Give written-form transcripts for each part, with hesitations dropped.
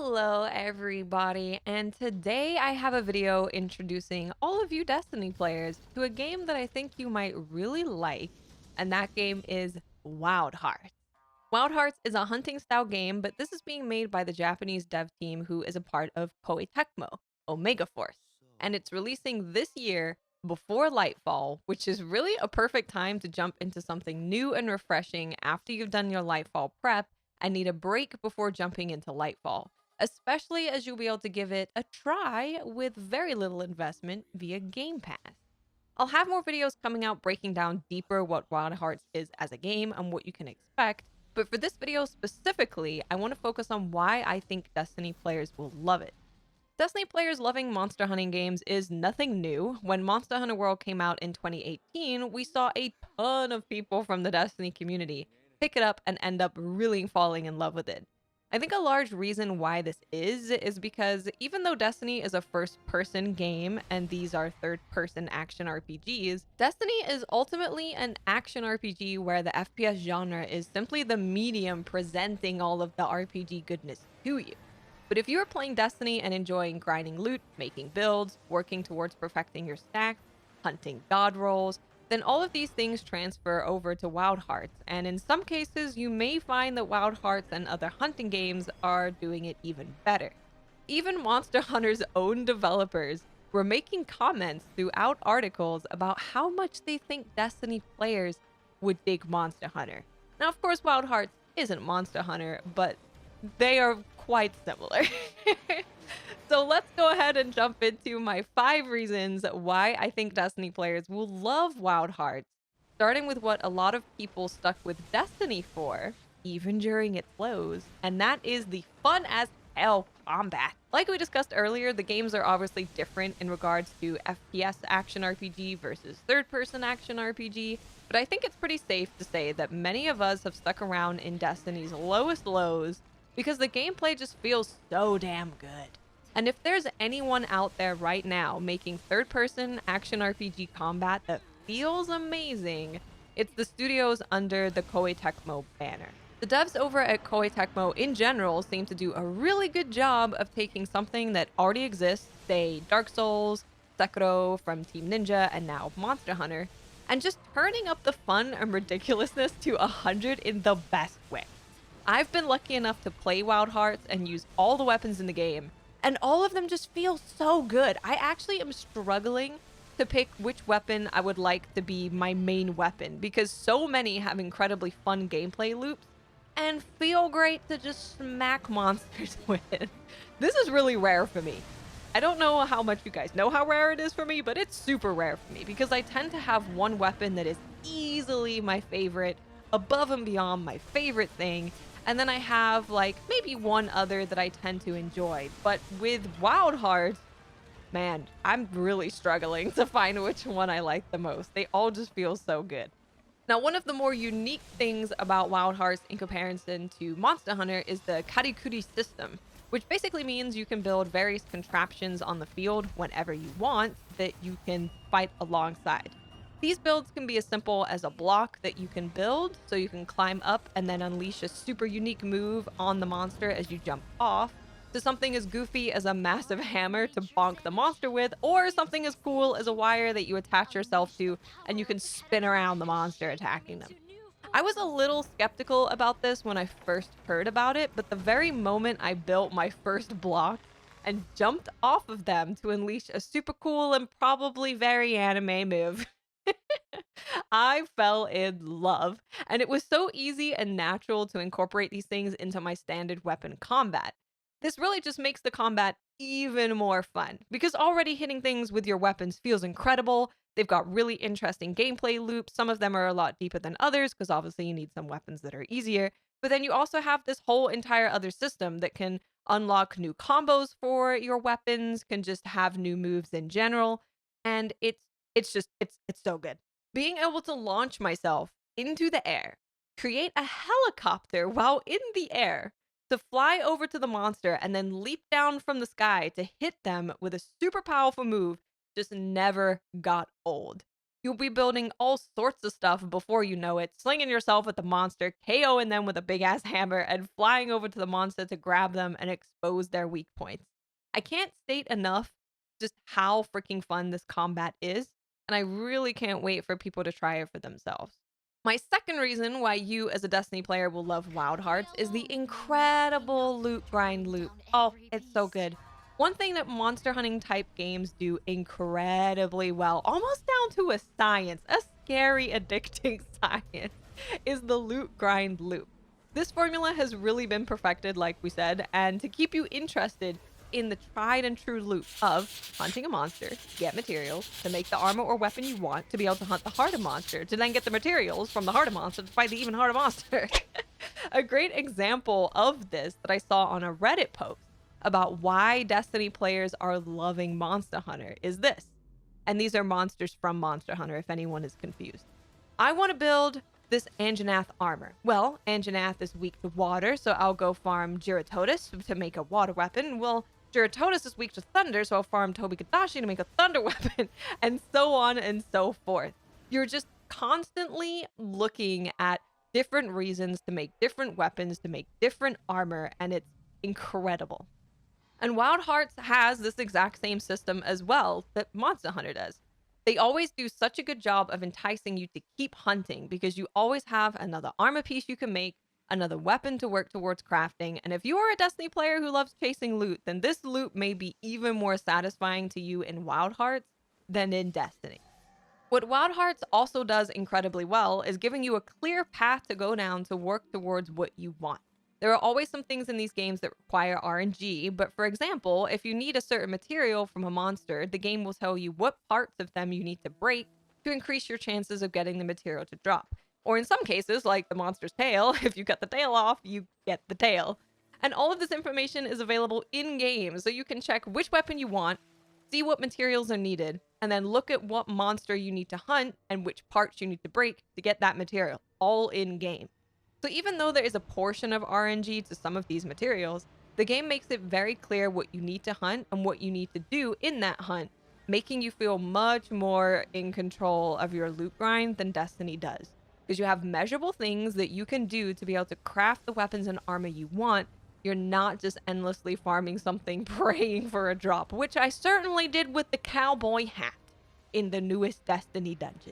Hello, everybody, and today I have a video introducing all of you Destiny players to a game that I think you might really like, and that game is Wild Hearts. Wild Hearts is a hunting style game, but this is being made by the Japanese dev team who is a part of Koei Tecmo, Omega Force, and it's releasing this year before Lightfall, which is really a perfect time to jump into something new and refreshing after you've done your Lightfall prep and need a break before jumping into Lightfall, especially as you'll be able to give it a try with very little investment via Game Pass. I'll have more videos coming out breaking down deeper what Wild Hearts is as a game and what you can expect, but for this video specifically, I want to focus on why I think Destiny players will love it. Destiny players loving monster hunting games is nothing new. When Monster Hunter World came out in 2018, we saw a ton of people from the Destiny community pick it up and end up really falling in love with it. I think a large reason why this is because even though Destiny is a first person game and these are third person action RPGs, Destiny is ultimately an action RPG where the FPS genre is simply the medium presenting all of the RPG goodness to you. But if you are playing Destiny and enjoying grinding loot, making builds, working towards perfecting your stacks, hunting god rolls, then all of these things transfer over to Wild Hearts. And in some cases, you may find that Wild Hearts and other hunting games are doing it even better. Even Monster Hunter's own developers were making comments throughout articles about how much they think Destiny players would dig Monster Hunter. Now, of course, Wild Hearts isn't Monster Hunter, but they are quite similar. So let's go ahead and jump into my 5 reasons why I think Destiny players will love Wild Hearts, starting with what a lot of people stuck with Destiny for, even during its lows, and that is the fun as hell combat. Like we discussed earlier, the games are obviously different in regards to FPS action RPG versus third person action RPG, but I think it's pretty safe to say that many of us have stuck around in Destiny's lowest lows because the gameplay just feels so damn good. And if there's anyone out there right now making third person action RPG combat that feels amazing, it's the studios under the Koei Tecmo banner. The devs over at Koei Tecmo in general seem to do a really good job of taking something that already exists, say Dark Souls, Sekiro from Team Ninja, and now Monster Hunter, and just turning up the fun and ridiculousness to 100 in the best way. I've been lucky enough to play Wild Hearts and use all the weapons in the game, and all of them just feel so good. I actually am struggling to pick which weapon I would like to be my main weapon because so many have incredibly fun gameplay loops and feel great to just smack monsters with. This is really rare for me. I don't know how much you guys know how rare it is for me, but it's super rare for me because I tend to have one weapon that is easily my favorite, above and beyond my favorite thing, and then I have like maybe one other that I tend to enjoy. But with Wild Hearts, man, I'm really struggling to find which one I like the most. They all just feel so good. Now, one of the more unique things about Wild Hearts in comparison to Monster Hunter is the Karikuri system, which basically means you can build various contraptions on the field whenever you want that you can fight alongside. These builds can be as simple as a block that you can build so you can climb up and then unleash a super unique move on the monster as you jump off, to something as goofy as a massive hammer to bonk the monster with, or something as cool as a wire that you attach yourself to and you can spin around the monster attacking them. I was a little skeptical about this when I first heard about it, but the very moment I built my first block and jumped off of them to unleash a super cool and probably very anime move, I fell in love, and it was so easy and natural to incorporate these things into my standard weapon combat. This really just makes the combat even more fun because already hitting things with your weapons feels incredible. They've got really interesting gameplay loops. Some of them are a lot deeper than others because obviously you need some weapons that are easier. But then you also have this whole entire other system that can unlock new combos for your weapons, can just have new moves in general, and it's so good. Being able to launch myself into the air, create a helicopter while in the air, to fly over to the monster and then leap down from the sky to hit them with a super powerful move just never got old. You'll be building all sorts of stuff before you know it, slinging yourself at the monster, KOing them with a big ass hammer, and flying over to the monster to grab them and expose their weak points. I can't state enough just how freaking fun this combat is, and I really can't wait for people to try it for themselves. My second reason why you as a Destiny player will love Wild Hearts is the incredible loot grind loop. Oh, it's so good. One thing that monster hunting type games do incredibly well, almost down to a science, a scary, addicting science, is the loot grind loop. This formula has really been perfected, like we said, and to keep you interested in the tried and true loop of hunting a monster, get materials to make the armor or weapon you want, to be able to hunt the harder monster, to then get the materials from the harder monster to fight the even harder monster. A great example of this that I saw on a Reddit post about why Destiny players are loving Monster Hunter is this. And these are monsters from Monster Hunter, if anyone is confused. I want to build this Anjanath armor. Well, Anjanath is weak to water, so I'll go farm Giratotus to make a water weapon. Well, Giratotus is weak to thunder, so I'll farm Tobikadashi to make a thunder weapon, and so on and so forth. You're just constantly looking at different reasons to make different weapons, to make different armor, and it's incredible. And Wild Hearts has this exact same system as well that Monster Hunter does. They always do such a good job of enticing you to keep hunting because you always have another armor piece you can make, another weapon to work towards crafting. And if you are a Destiny player who loves chasing loot, then this loot may be even more satisfying to you in Wild Hearts than in Destiny. What Wild Hearts also does incredibly well is giving you a clear path to go down to work towards what you want. There are always some things in these games that require RNG, but for example, if you need a certain material from a monster, the game will tell you what parts of them you need to break to increase your chances of getting the material to drop. Or in some cases, like the monster's tail, if you cut the tail off, you get the tail. And all of this information is available in-game, so you can check which weapon you want, see what materials are needed, and then look at what monster you need to hunt and which parts you need to break to get that material, all in-game. So even though there is a portion of RNG to some of these materials, the game makes it very clear what you need to hunt and what you need to do in that hunt, making you feel much more in control of your loot grind than Destiny does. Because you have measurable things that you can do to be able to craft the weapons and armor you want. You're not just endlessly farming something, praying for a drop, which I certainly did with the cowboy hat in the newest Destiny dungeon.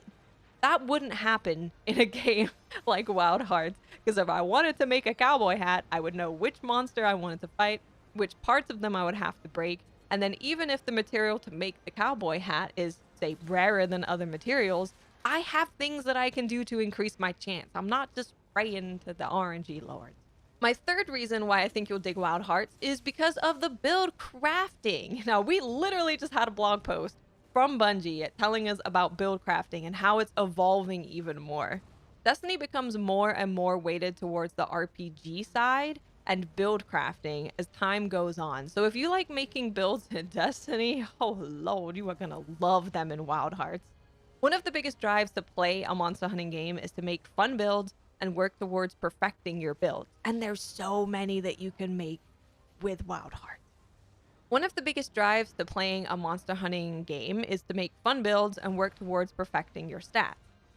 That wouldn't happen in a game like Wild Hearts, because if I wanted to make a cowboy hat, I would know which monster I wanted to fight, which parts of them I would have to break, and then even if the material to make the cowboy hat is, say, rarer than other materials, I have things that I can do to increase my chance. I'm not just praying to the RNG lords. My third reason why I think you'll dig Wild Hearts is because of the build crafting. Now, we literally just had a blog post from Bungie telling us about build crafting and how it's evolving even more. Destiny becomes more and more weighted towards the RPG side and build crafting as time goes on. So if you like making builds in Destiny, oh lord, you are gonna love them in Wild Hearts. One of the biggest drives to play a monster hunting game is to make fun builds and work towards perfecting your builds. And there's so many that you can make with Wild Hearts. One of the biggest drives to playing a monster hunting game is to make fun builds and work towards perfecting your stats.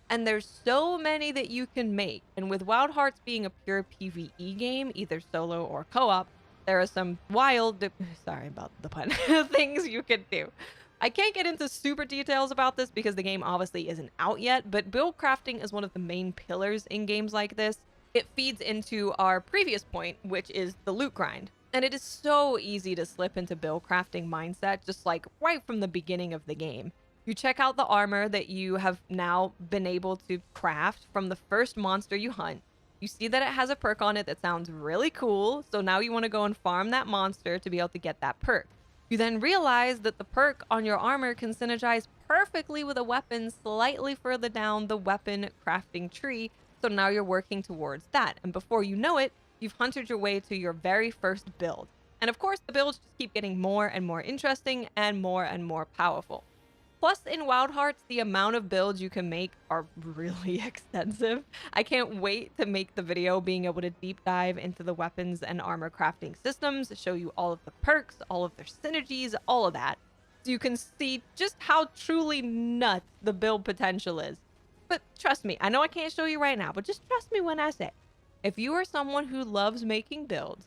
And there's so many that you can make. And with Wild Hearts being a pure PvE game, either solo or co-op, there are some wild, sorry about the pun, things you can do. I can't get into super details about this because the game obviously isn't out yet, but build crafting is one of the main pillars in games like this. It feeds into our previous point, which is the loot grind. And it is so easy to slip into build crafting mindset, just like right from the beginning of the game. You check out the armor that you have now been able to craft from the first monster you hunt. You see that it has a perk on it that sounds really cool, so now you want to go and farm that monster to be able to get that perk. You then realize that the perk on your armor can synergize perfectly with a weapon slightly further down the weapon crafting tree, so now you're working towards that. And before you know it, you've hunted your way to your very first build. And of course, the builds just keep getting more and more interesting and more powerful. Plus, in Wild Hearts, the amount of builds you can make are really extensive. I can't wait to make the video being able to deep dive into the weapons and armor crafting systems, show you all of the perks, all of their synergies, all of that. so you can see just how truly nuts the build potential is. But trust me, I know I can't show you right now, but just trust me when I say, if you are someone who loves making builds,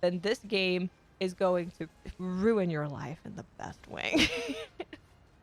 then this game is going to ruin your life in the best way.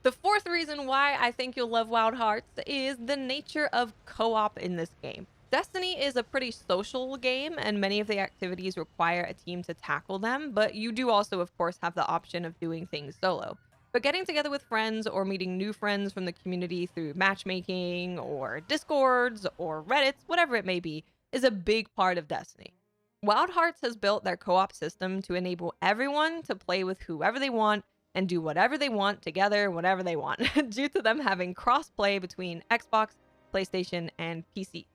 The fourth reason why I think you'll love Wild Hearts is the nature of co-op in this game. Destiny is a pretty social game, and many of the activities require a team to tackle them, but you do also, of course, have the option of doing things solo. But getting together with friends or meeting new friends from the community through matchmaking or Discords or Reddits, whatever it may be, is a big part of Destiny. Wild Hearts has built their co op system to enable everyone to play with whoever they want and do whatever they want together whenever they want, due to them having cross-play between Xbox, PlayStation, and PC.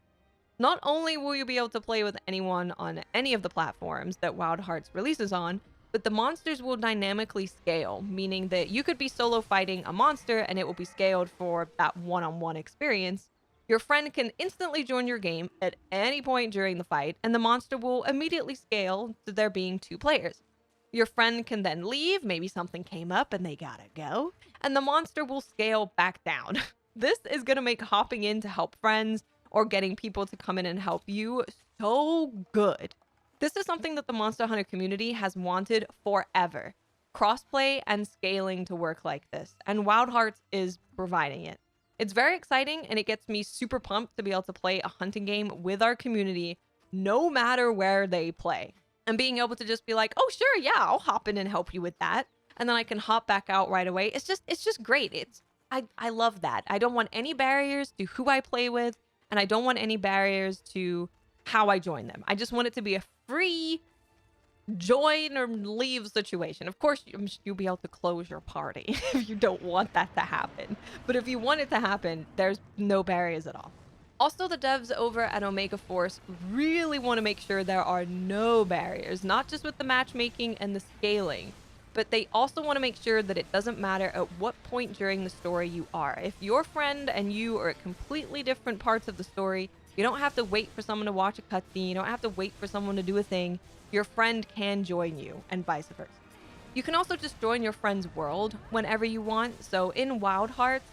Not only will you be able to play with anyone on any of the platforms that Wild Hearts releases on, but the monsters will dynamically scale, meaning that you could be solo fighting a monster and it will be scaled for that one-on-one experience. Your friend can instantly join your game at any point during the fight, and the monster will immediately scale to there being 2 players. Your friend can then leave, maybe something came up and they gotta go, and the monster will scale back down. This is gonna make hopping in to help friends or getting people to come in and help you so good. This is something that the Monster Hunter community has wanted forever. Crossplay and scaling to work like this, and Wild Hearts is providing it. It's very exciting, and it gets me super pumped to be able to play a hunting game with our community no matter where they play. And being able to just be like, oh sure, yeah, I'll hop in and help you with that. And then I can hop back out right away. It's just great. I love that. I don't want any barriers to who I play with, and I don't want any barriers to how I join them. I just want it to be a free join or leave situation. Of course, you'll be able to close your party if you don't want that to happen. But if you want it to happen, there's no barriers at all. Also, the devs over at Omega Force really want to make sure there are no barriers, not just with the matchmaking and the scaling, but they also want to make sure that it doesn't matter at what point during the story you are. If your friend and you are at completely different parts of the story, you don't have to wait for someone to watch a cutscene, you don't have to wait for someone to do a thing. Your friend can join you, and vice versa. You can also just join your friend's world whenever you want. So in Wild Hearts,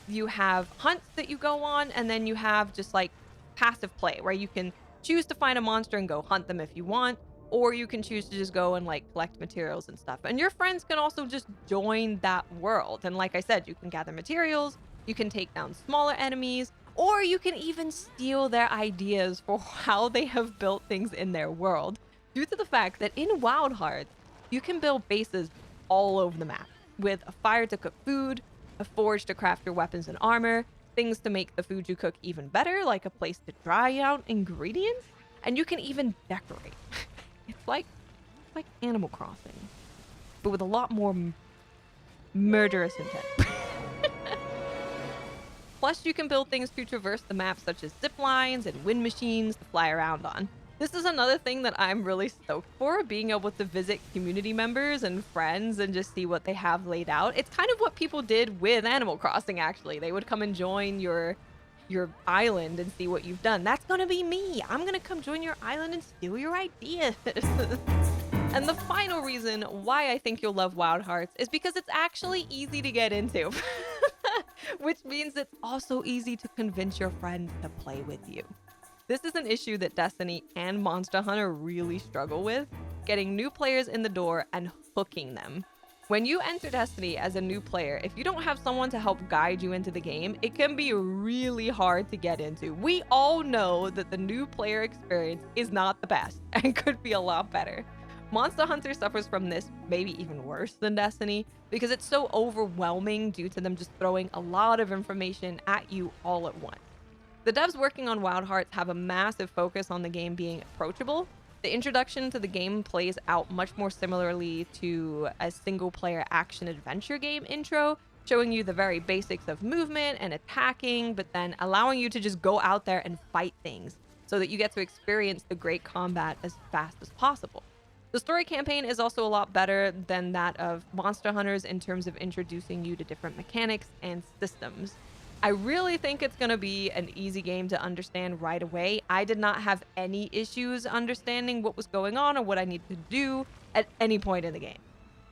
you have hunts that you go on, and then you have just like passive play where you can choose to find a monster and go hunt them if you want, or you can choose to just go and like collect materials and stuff. And your friends can also just join that world. And like I said, you can gather materials, you can take down smaller enemies, or you can even steal their ideas for how they have built things in their world. Due to the fact that in Wild Hearts, you can build bases all over the map with a fire to cook food, a forge to craft your weapons and armor, things to make the food you cook even better, like a place to dry out ingredients, and you can even decorate. It's like Animal Crossing, but with a lot more murderous intent. Plus, you can build things to traverse the map, such as zip lines and wind machines to fly around on. This is another thing that I'm really stoked for, being able to visit community members and friends and just see what they have laid out. It's kind of what people did with Animal Crossing, actually. They would come and join your island and see what you've done. That's gonna be me. I'm gonna come join your island and steal your ideas. And the final reason why I think you'll love Wild Hearts is because it's actually easy to get into. Which means it's also easy to convince your friends to play with you. This is an issue that Destiny and Monster Hunter really struggle with, getting new players in the door and hooking them. When you enter Destiny as a new player, if you don't have someone to help guide you into the game, it can be really hard to get into. We all know that the new player experience is not the best and could be a lot better. Monster Hunter suffers from this maybe even worse than Destiny because it's so overwhelming due to them just throwing a lot of information at you all at once. The devs working on Wild Hearts have a massive focus on the game being approachable. The introduction to the game plays out much more similarly to a single-player action-adventure game intro, showing you the very basics of movement and attacking, but then allowing you to just go out there and fight things so that you get to experience the great combat as fast as possible. The story campaign is also a lot better than that of Monster Hunters in terms of introducing you to different mechanics and systems. I really think it's going to be an easy game to understand right away. I did not have any issues understanding what was going on or what I needed to do at any point in the game.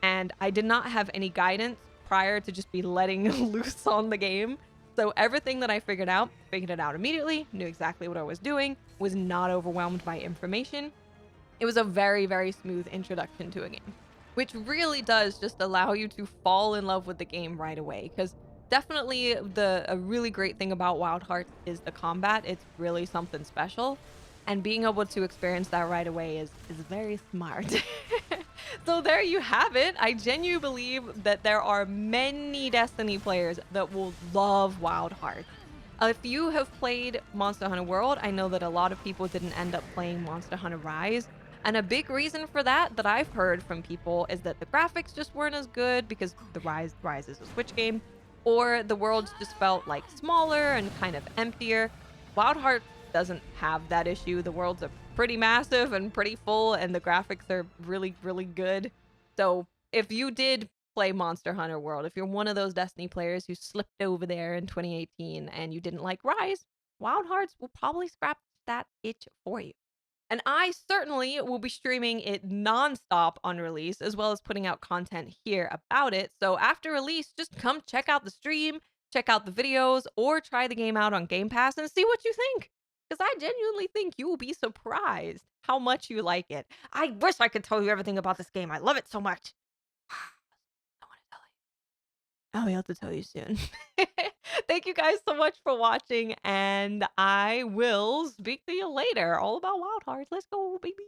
And I did not have any guidance prior to just be letting loose on the game. So everything that I figured it out immediately, knew exactly what I was doing, was not overwhelmed by information. It was a very, very smooth introduction to a game, which really does just allow you to fall in love with the game right away. Because definitely a really great thing about Wild Hearts is the combat. It's really something special. And being able to experience that right away is very smart. So there you have it. I genuinely believe that there are many Destiny players that will love Wild Hearts. If you have played Monster Hunter World, I know that a lot of people didn't end up playing Monster Hunter Rise. And a big reason for that I've heard from people is that the graphics just weren't as good because the Rise is a Switch game, or the worlds just felt like smaller and kind of emptier. Wild Hearts doesn't have that issue. The worlds are pretty massive and pretty full, and the graphics are really, really good. So if you did play Monster Hunter World, if you're one of those Destiny players who slipped over there in 2018 and you didn't like Rise, Wild Hearts will probably scratch that itch for you. And I certainly will be streaming it nonstop on release, as well as putting out content here about it. So after release, just come check out the stream, check out the videos, or try the game out on Game Pass and see what you think. Because I genuinely think you will be surprised how much you like it. I wish I could tell you everything about this game. I love it so much. I want to tell you. I'll be able to tell you soon. Thank you guys so much for watching, and I will speak to you later all about Wild Hearts. Let's go, baby.